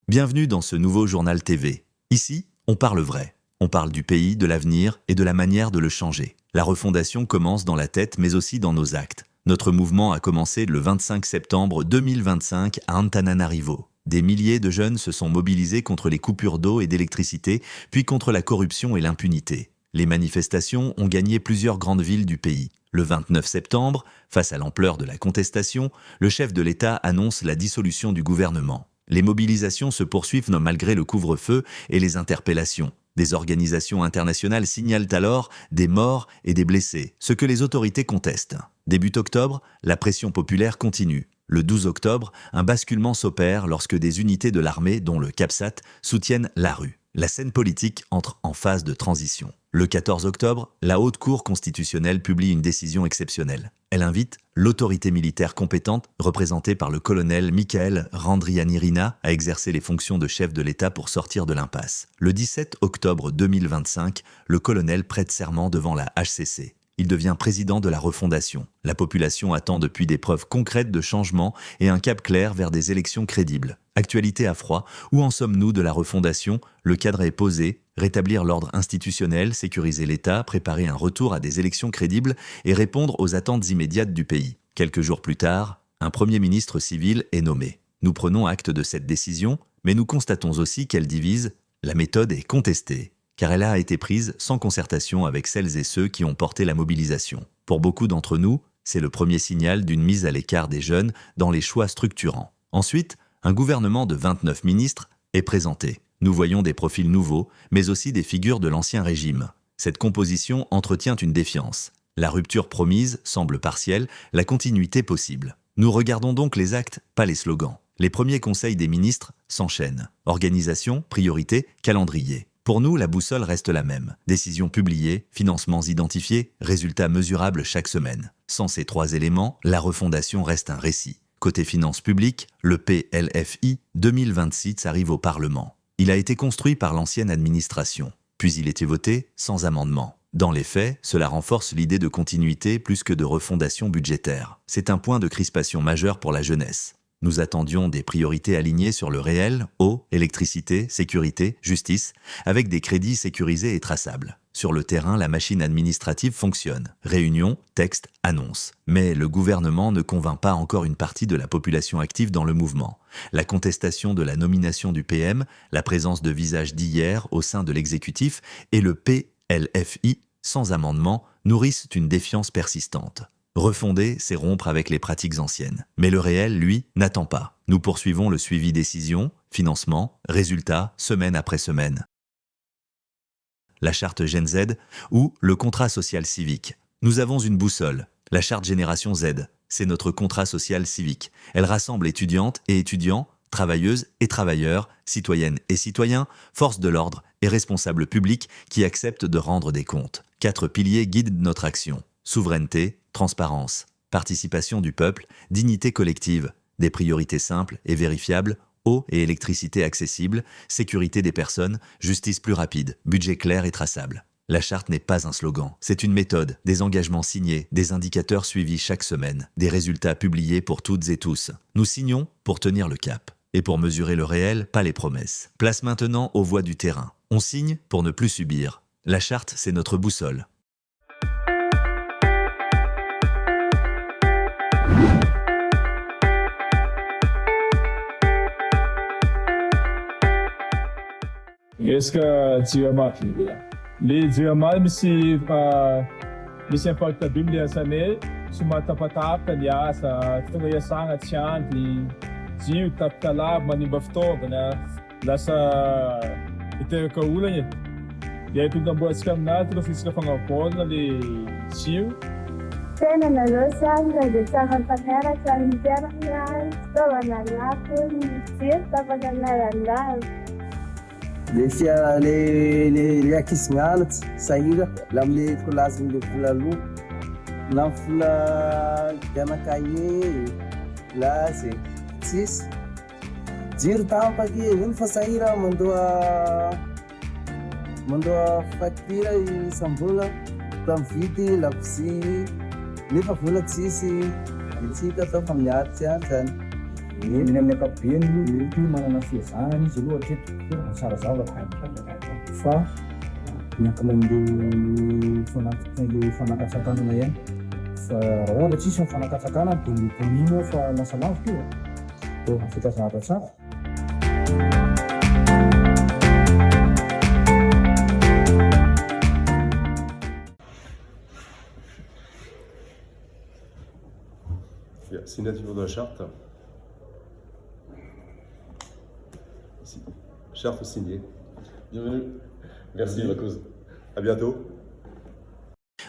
Bienvenue dans ce nouveau journal TV. Ici, on parle vrai. On parle du pays, de l'avenir et de la manière de le changer. La refondation commence dans la tête mais aussi dans nos actes. Notre mouvement a commencé le 25 septembre 2025 à Antananarivo. Des milliers de jeunes se sont mobilisés contre les coupures d'eau et d'électricité, puis contre la corruption et l'impunité. Les manifestations ont gagné plusieurs grandes villes du pays. Le 29 septembre, face à l'ampleur de la contestation, le chef de l'État annonce la dissolution du gouvernement. Les mobilisations se poursuivent malgré le couvre-feu et les interpellations. Des organisations internationales signalent alors des morts et des blessés, ce que les autorités contestent. Début octobre, la pression populaire continue. Le 12 octobre, un basculement s'opère lorsque des unités de l'armée, dont le CAPSAT, soutiennent la rue. La scène politique entre en phase de transition. Le 14 octobre, la Haute Cour constitutionnelle publie une décision exceptionnelle. Elle invite l'autorité militaire compétente, représentée par le colonel Michael Randrianirina, à exercer les fonctions de chef de l'État pour sortir de l'impasse. Le 17 octobre 2025, le colonel prête serment devant la HCC. Il devient président de la refondation. La population attend depuis des preuves concrètes de changement et un cap clair vers des élections crédibles. Actualité à froid, où en sommes-nous de la refondation? Le cadre est posé, rétablir l'ordre institutionnel, sécuriser l'État, préparer un retour à des élections crédibles et répondre aux attentes immédiates du pays. Quelques jours plus tard, un Premier ministre civil est nommé. Nous prenons acte de cette décision, mais nous constatons aussi qu'elle divise. La méthode est contestée, car elle a été prise sans concertation avec celles et ceux qui ont porté la mobilisation. Pour beaucoup d'entre nous, c'est le premier signal d'une mise à l'écart des jeunes dans les choix structurants. Ensuite, un gouvernement de 29 ministres est présenté. Nous voyons des profils nouveaux, mais aussi des figures de l'ancien régime. Cette composition entretient une défiance. La rupture promise semble partielle, la continuité possible. Nous regardons donc les actes, pas les slogans. Les premiers conseils des ministres s'enchaînent. Organisation, priorité, calendrier. Pour nous, la boussole reste la même. Décisions publiées, financements identifiés, résultats mesurables chaque semaine. Sans ces trois éléments, la refondation reste un récit. Côté finances publiques, le PLFI 2026 arrive au Parlement. Il a été construit par l'ancienne administration, puis il était voté sans amendement. Dans les faits, cela renforce l'idée de continuité plus que de refondation budgétaire. C'est un point de crispation majeur pour la jeunesse. Nous attendions des priorités alignées sur le réel, eau, électricité, sécurité, justice, avec des crédits sécurisés et traçables. Sur le terrain, la machine administrative fonctionne. Réunion, texte, annonce. Mais le gouvernement ne convainc pas encore une partie de la population active dans le mouvement. La contestation de la nomination du PM, la présence de visages d'hier au sein de l'exécutif et le PLFI, sans amendement, nourrissent une défiance persistante. Refonder, c'est rompre avec les pratiques anciennes. Mais le réel, lui, n'attend pas. Nous poursuivons le suivi décision, financement, résultats, semaine après semaine. La charte Gen Z ou le contrat social civique. Nous avons une boussole, la charte Génération Z. C'est notre contrat social civique. Elle rassemble étudiantes et étudiants, travailleuses et travailleurs, citoyennes et citoyens, forces de l'ordre et responsables publics qui acceptent de rendre des comptes. 4 piliers guident notre action. Souveraineté, transparence, participation du peuple, dignité collective, des priorités simples et vérifiables, eau et électricité accessibles, sécurité des personnes, justice plus rapide, budget clair et traçable. La charte n'est pas un slogan, c'est une méthode, des engagements signés, des indicateurs suivis chaque semaine, des résultats publiés pour toutes et tous. Nous signons pour tenir le cap. Et pour mesurer le réel, pas les promesses. Place maintenant aux voix du terrain. On signe pour ne plus subir. La charte, c'est notre boussole. Resaka JMA. Le JMA misy impacta be le asanay, somary tapatapaka ny asa, tonga iasagna tsy ampy, jio tapitalava manimba fitaovana, lasa hiteraka olana e. Dia tonga amboatsika aminazy rehefa isaka fagnavôlana le jio. Tena nareo samy dia tsara mpaneraka ny toerana fitaovana lafo, ny jiro tapaka anarandrano. Le akisignanatsy sahira la amile kolaziny le vola aloha na vola dianakaye la zay tsisy jiro tampaky iny fa sahira mandoa facture isam-bola mividy labozy nefa vola tsisy mitsika atao fa miaritsy any zany. Ny amin'ny ankapobeny mety manana fihezahana izy aloha hatreto sarazava fa ny ankaman'le fanakatsakanana ihany fa raha ohatra tsisy ny fanakatsakanana dia mitonino fa lasa lavitra io afaka zavatra tsara. Signature de la charte. Ici. Charte signée. Bienvenue. Merci la cause. À bientôt.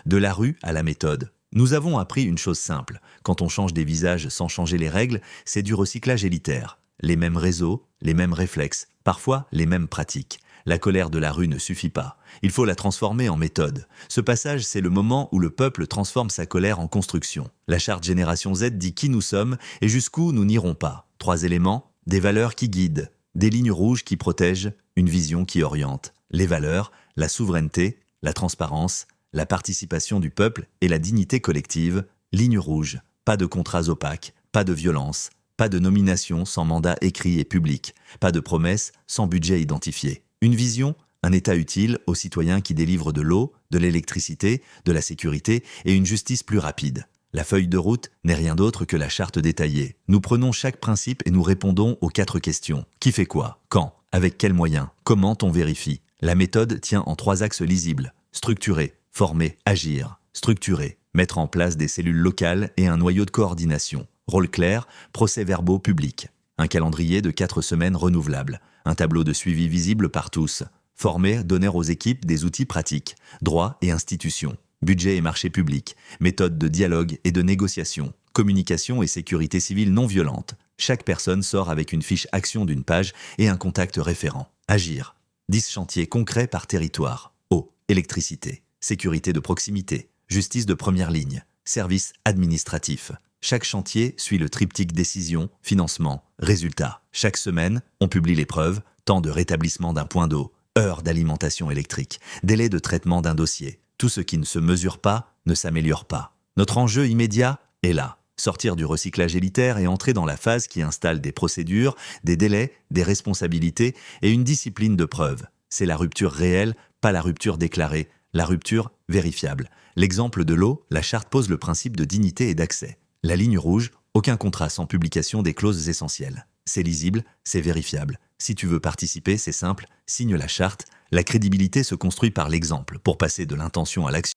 De la rue à la méthode. Nous avons appris une chose simple. Quand on change des visages sans changer les règles, c'est du recyclage élitaire. Les mêmes réseaux, les mêmes réflexes, parfois les mêmes pratiques. La colère de la rue ne suffit pas. Il faut la transformer en méthode. Ce passage, c'est le moment où le peuple transforme sa colère en construction. La charte Génération Z dit qui nous sommes et jusqu'où nous n'irons pas. 3 éléments, des valeurs qui guident, des lignes rouges qui protègent, une vision qui oriente. Les valeurs, la souveraineté, la transparence, la participation du peuple et la dignité collective. Ligne rouge, pas de contrats opaques, pas de violence, pas de nomination sans mandat écrit et public, pas de promesses sans budget identifié. Une vision, un État utile aux citoyens qui délivrent de l'eau, de l'électricité, de la sécurité et une justice plus rapide. La feuille de route n'est rien d'autre que la charte détaillée. Nous prenons chaque principe et nous répondons aux 4 questions. Qui fait quoi? Quand? Avec quels moyens? Comment on vérifie? La méthode tient en 3 axes lisibles. Structurer, former, agir. Structurer, mettre en place des cellules locales et un noyau de coordination. Rôle clair, procès-verbaux publics. Un calendrier de 4 semaines renouvelable. Un tableau de suivi visible par tous. Former, donner aux équipes des outils pratiques. Droits et institutions. Budget et marché public. Méthode de dialogue et de négociation. Communication et sécurité civile non violente. Chaque personne sort avec une fiche action d'une page et un contact référent. Agir. 10 chantiers concrets par territoire. Eau, électricité, sécurité de proximité, justice de première ligne, services administratifs. Chaque chantier suit le triptyque décision, financement, résultat. Chaque semaine, on publie les preuves, temps de rétablissement d'un point d'eau, heures d'alimentation électrique, délai de traitement d'un dossier. Tout ce qui ne se mesure pas ne s'améliore pas. Notre enjeu immédiat est là. Sortir du recyclage élitaire et entrer dans la phase qui installe des procédures, des délais, des responsabilités et une discipline de preuve. C'est la rupture réelle, pas la rupture déclarée, la rupture vérifiable. L'exemple de l'eau, la charte pose le principe de dignité et d'accès. La ligne rouge, aucun contrat sans publication des clauses essentielles. C'est lisible, c'est vérifiable. Si tu veux participer, c'est simple, signe la charte. La crédibilité se construit par l'exemple pour passer de l'intention à l'action.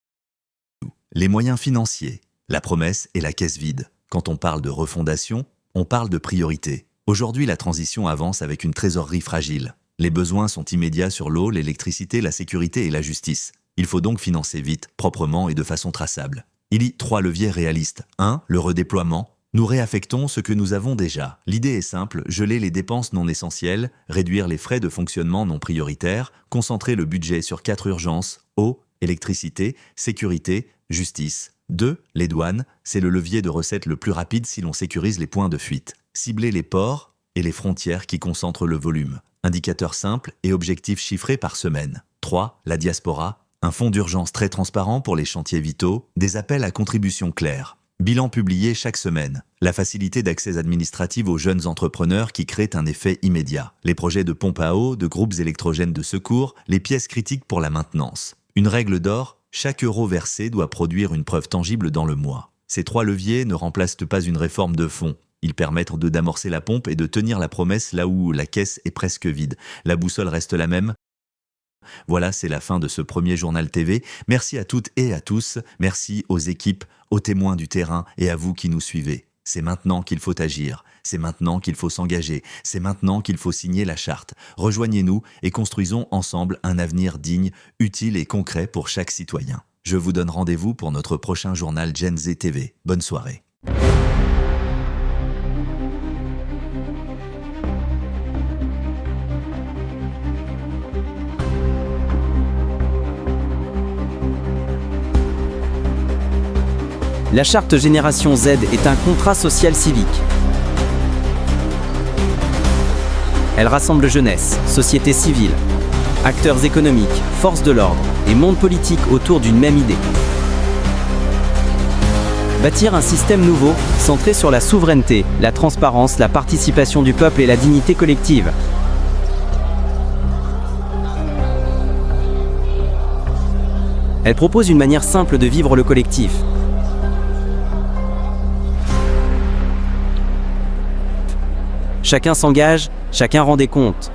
Les moyens financiers, la promesse et la caisse vide. Quand on parle de refondation, on parle de priorité. Aujourd'hui, la transition avance avec une trésorerie fragile. Les besoins sont immédiats sur l'eau, l'électricité, la sécurité et la justice. Il faut donc financer vite, proprement et de façon traçable. Il y a 3 leviers réalistes. 1. Le redéploiement. Nous réaffectons ce que nous avons déjà. L'idée est simple, geler les dépenses non essentielles, réduire les frais de fonctionnement non prioritaires, concentrer le budget sur 4 urgences, eau, électricité, sécurité, justice. 2. Les douanes, c'est le levier de recette le plus rapide si l'on sécurise les points de fuite. Cibler les ports et les frontières qui concentrent le volume. Indicateurs simples et objectifs chiffrés par semaine. 3. La diaspora. Un fonds d'urgence très transparent pour les chantiers vitaux, des appels à contributions clairs. Bilan publié chaque semaine. La facilité d'accès administratif aux jeunes entrepreneurs qui créent un effet immédiat. Les projets de pompes à eau, de groupes électrogènes de secours, les pièces critiques pour la maintenance. Une règle d'or, chaque euro versé doit produire une preuve tangible dans le mois. Ces 3 leviers ne remplacent pas une réforme de fond. Ils permettent d'amorcer la pompe et de tenir la promesse là où la caisse est presque vide. La boussole reste la même. Voilà, c'est la fin de ce premier journal TV. Merci à toutes et à tous. Merci aux équipes, aux témoins du terrain et à vous qui nous suivez. C'est maintenant qu'il faut agir. C'est maintenant qu'il faut s'engager. C'est maintenant qu'il faut signer la charte. Rejoignez-nous et construisons ensemble un avenir digne, utile et concret pour chaque citoyen. Je vous donne rendez-vous pour notre prochain journal Gen Z TV. Bonne soirée. La charte Génération Z est un contrat social civique. Elle rassemble jeunesse, société civile, acteurs économiques, forces de l'ordre et monde politique autour d'une même idée. Bâtir un système nouveau, centré sur la souveraineté, la transparence, la participation du peuple et la dignité collective. Elle propose une manière simple de vivre le collectif. Chacun s'engage, chacun rend des comptes.